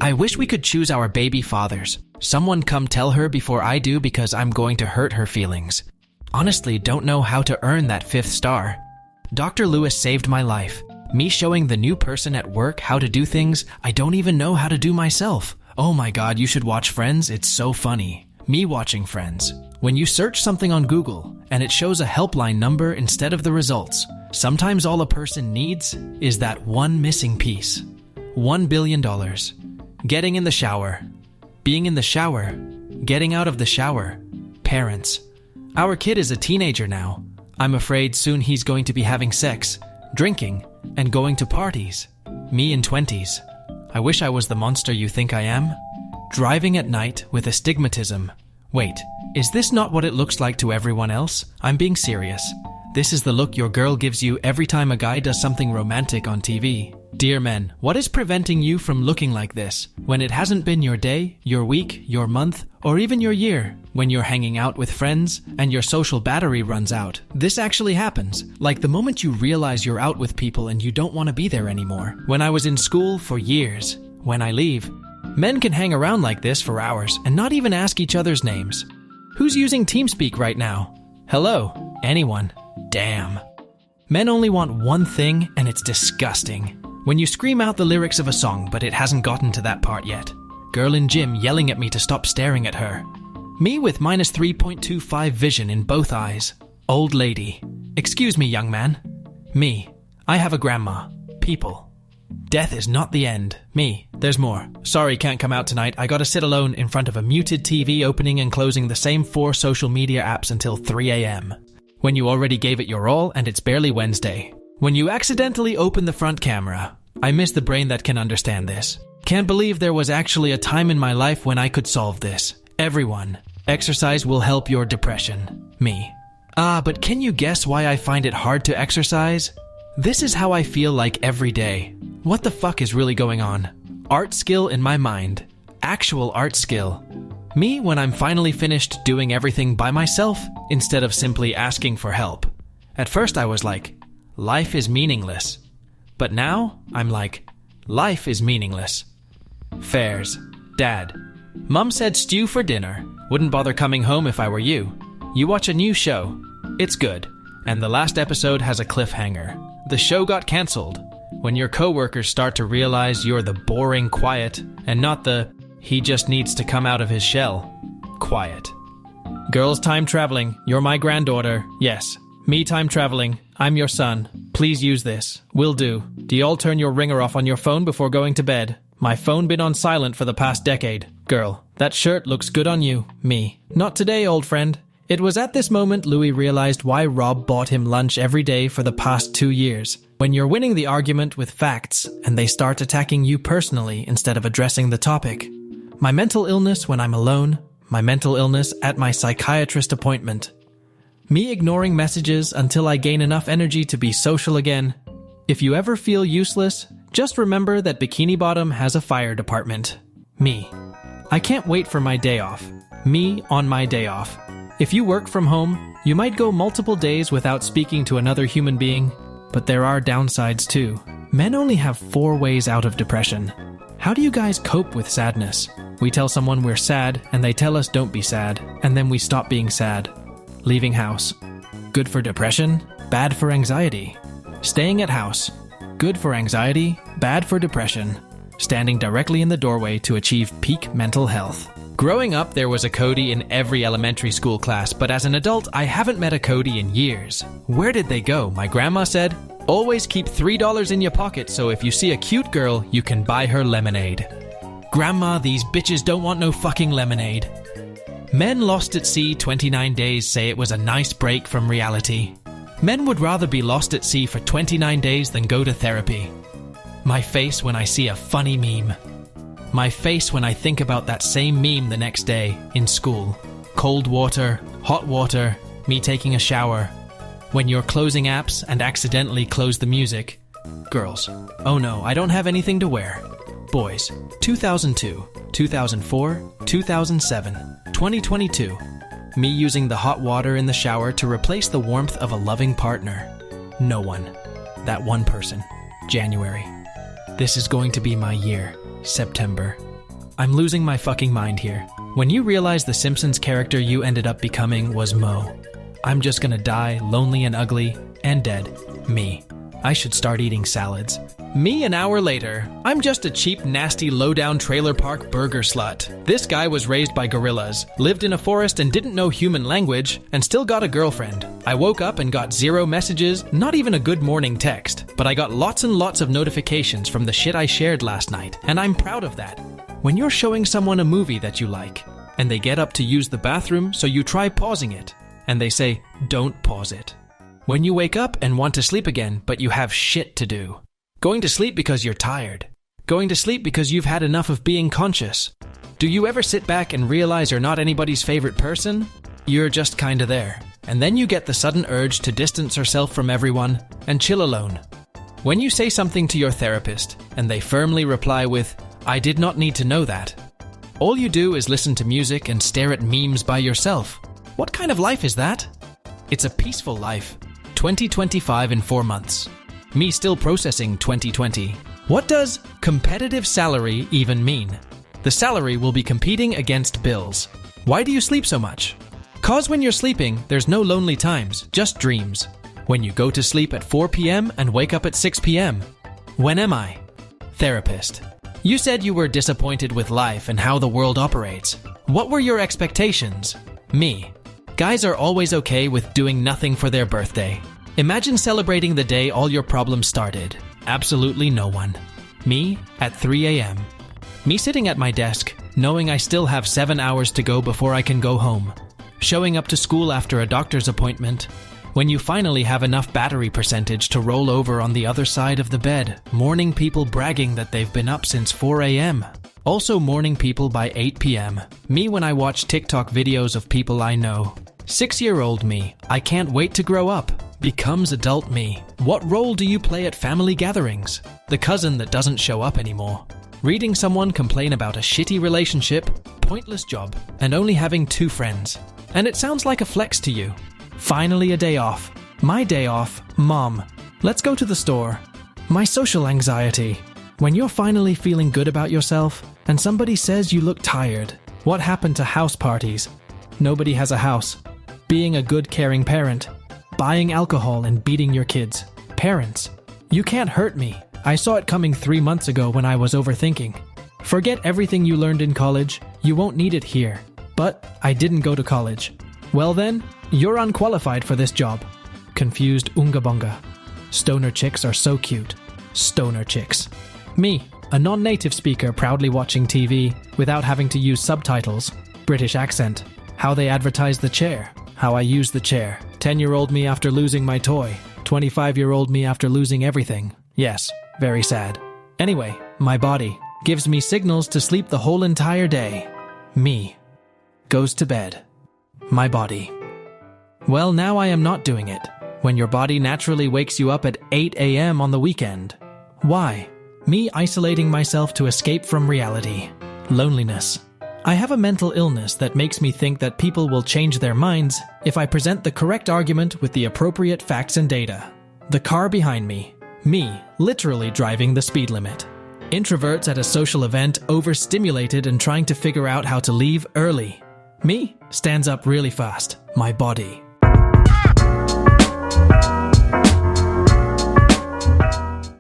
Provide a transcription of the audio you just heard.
I wish we could choose our baby fathers. Someone come tell her before I do because I'm going to hurt her feelings. Honestly, don't know how to earn that 5th star. Dr. Lewis saved my life. Me showing the new person at work how to do things I don't even know how to do myself. Oh my god, you should watch Friends, it's so funny. Me watching Friends. When you search something on Google and it shows a helpline number instead of the results, sometimes all a person needs is that one missing piece. $1 billion. Getting in the shower. Being in the shower. Getting out of the shower. Parents. Our kid is a teenager now. I'm afraid soon he's going to be having sex, drinking, and going to parties. Me in 20s. I wish I was the monster you think I am. Driving at night with astigmatism. Wait, is this not what it looks like to everyone else? I'm being serious. This is the look your girl gives you every time a guy does something romantic on TV. Dear men, what is preventing you from looking like this when it hasn't been your day, your week, your month, or even your year? When you're hanging out with friends and your social battery runs out. This actually happens, like the moment you realize you're out with people and you don't want to be there anymore. When I was in school for years, when I leave, men can hang around like this for hours and not even ask each other's names. Who's using TeamSpeak right now? Hello? Anyone? Damn. Men only want one thing and it's disgusting. When you scream out the lyrics of a song but it hasn't gotten to that part yet. Girl in gym yelling at me to stop staring at her. Me with minus 3.25 vision in both eyes. Old lady. Excuse me, young man. Me. I have a grandma. People. Death is not the end. Me. There's more. Sorry, can't come out tonight. I gotta sit alone in front of a muted TV opening and closing the same 4 social media apps until 3 a.m. When you already gave it your all and it's barely Wednesday. When you accidentally open the front camera. I miss the brain that can understand this. Can't believe there was actually a time in my life when I could solve this. Everyone. Exercise will help your depression. Me. But can you guess why I find it hard to exercise? This is how I feel like every day. What the fuck is really going on? Art skill in my mind. Actual art skill. Me when I'm finally finished doing everything by myself instead of simply asking for help. At first I was like, life is meaningless. But now I'm like, life is meaningless. Fairs. Dad. Mum said stew for dinner. Wouldn't bother coming home if I were you. You watch a new show. It's good. And the last episode has a cliffhanger. The show got cancelled. When your coworkers start to realize you're the boring quiet and not the he just needs to come out of his shell. Quiet. Girls time traveling. You're my granddaughter. Yes. Me time traveling. I'm your son. Please use this. Will do. Do y'all turn your ringer off on your phone before going to bed? My phone been on silent for the past decade. Girl, that shirt looks good on you. Me. Not today, old friend. It was at this moment Louis realized why Rob bought him lunch every day for the past 2 years. When you're winning the argument with facts and they start attacking you personally instead of addressing the topic. My mental illness when I'm alone. My mental illness at my psychiatrist appointment. Me ignoring messages until I gain enough energy to be social again. If you ever feel useless, just remember that Bikini Bottom has a fire department. Me. I can't wait for my day off. Me on my day off. If you work from home, you might go multiple days without speaking to another human being, but there are downsides too. Men only have 4 ways out of depression. How do you guys cope with sadness? We tell someone we're sad and they tell us don't be sad, and then we stop being sad. Leaving house. Good for depression, bad for anxiety. Staying at house. Good for anxiety, bad for depression. Standing directly in the doorway to achieve peak mental health. Growing up, there was a Cody in every elementary school class, but as an adult, I haven't met a Cody in years. Where did they go? My grandma said, always keep $3 in your pocket so if you see a cute girl, you can buy her lemonade. Grandma, these bitches don't want no fucking lemonade. Men lost at sea 29 days say it was a nice break from reality. Men would rather be lost at sea for 29 days than go to therapy. My face when I see a funny meme. My face when I think about that same meme the next day in school. Cold water, hot water, me taking a shower. When you're closing apps and accidentally close the music. Girls. Oh no, I don't have anything to wear. Boys. 2002, 2004, 2007, 2022. Me using the hot water in the shower to replace the warmth of a loving partner. No one. That one person. January. This is going to be my year. September. I'm losing my fucking mind here. When you realize the Simpsons character you ended up becoming was Moe. I'm just gonna die, lonely and ugly, and dead. Me. I should start eating salads. Me an hour later. I'm just a cheap, nasty, low-down trailer park burger slut. This guy was raised by gorillas, lived in a forest and didn't know human language, and still got a girlfriend. I woke up and got 0 messages, not even a good morning text, but I got lots and lots of notifications from the shit I shared last night, and I'm proud of that. When you're showing someone a movie that you like, and they get up to use the bathroom, so you try pausing it, and they say, don't pause it. When you wake up and want to sleep again, but you have shit to do. Going to sleep because you're tired. Going to sleep because you've had enough of being conscious. Do you ever sit back and realize you're not anybody's favorite person? You're just kinda there. And then you get the sudden urge to distance yourself from everyone and chill alone. When you say something to your therapist, and they firmly reply with, I did not need to know that. All you do is listen to music and stare at memes by yourself. What kind of life is that? It's a peaceful life. 2025 in 4 months. Me still processing 2020. What does competitive salary even mean? The salary will be competing against bills. Why do you sleep so much? 'Cause when you're sleeping, there's no lonely times, just dreams. When you go to sleep at 4 p.m. and wake up at 6 p.m. When am I? Therapist. You said you were disappointed with life and how the world operates. What were your expectations? Me. Guys are always okay with doing nothing for their birthday. Imagine celebrating the day all your problems started. Absolutely no one. Me at 3 a.m. Me sitting at my desk, knowing I still have 7 hours to go before I can go home. Showing up to school after a doctor's appointment. When you finally have enough battery percentage to roll over on the other side of the bed. Morning people bragging that they've been up since 4 a.m. Also morning people by 8 p.m. Me when I watch TikTok videos of people I know. 6-year-old me, I can't wait to grow up. Becomes adult me. What role do you play at family gatherings? The cousin that doesn't show up anymore. Reading someone complain about a shitty relationship, pointless job, and only having 2 friends. And it sounds like a flex to you. Finally a day off. My day off. Mom, let's go to the store. My social anxiety. When you're finally feeling good about yourself, and somebody says you look tired. What happened to house parties? Nobody has a house. Being a good caring parent. Buying alcohol and beating your kids. Parents. You can't hurt me. I saw it coming 3 months ago when I was overthinking. Forget everything you learned in college. You won't need it here. But I didn't go to college. Well then, you're unqualified for this job. Confused unga bunga. Stoner chicks are so cute. Stoner chicks. Me, a non-native speaker proudly watching TV without having to use subtitles. British accent. How they advertise the chair. How I use the chair. 10-year-old me after losing my toy. 25-year-old me after losing everything. Yes, very sad. Anyway, my body gives me signals to sleep the whole entire day. Me goes to bed. My body. Well, now I am not doing it. When your body naturally wakes you up at 8 a.m. on the weekend. Why? Me isolating myself to escape from reality. Loneliness. I have a mental illness that makes me think that people will change their minds if I present the correct argument with the appropriate facts and data. The car behind me. Me, literally driving the speed limit. Introverts at a social event overstimulated and trying to figure out how to leave early. Me, stands up really fast. My body.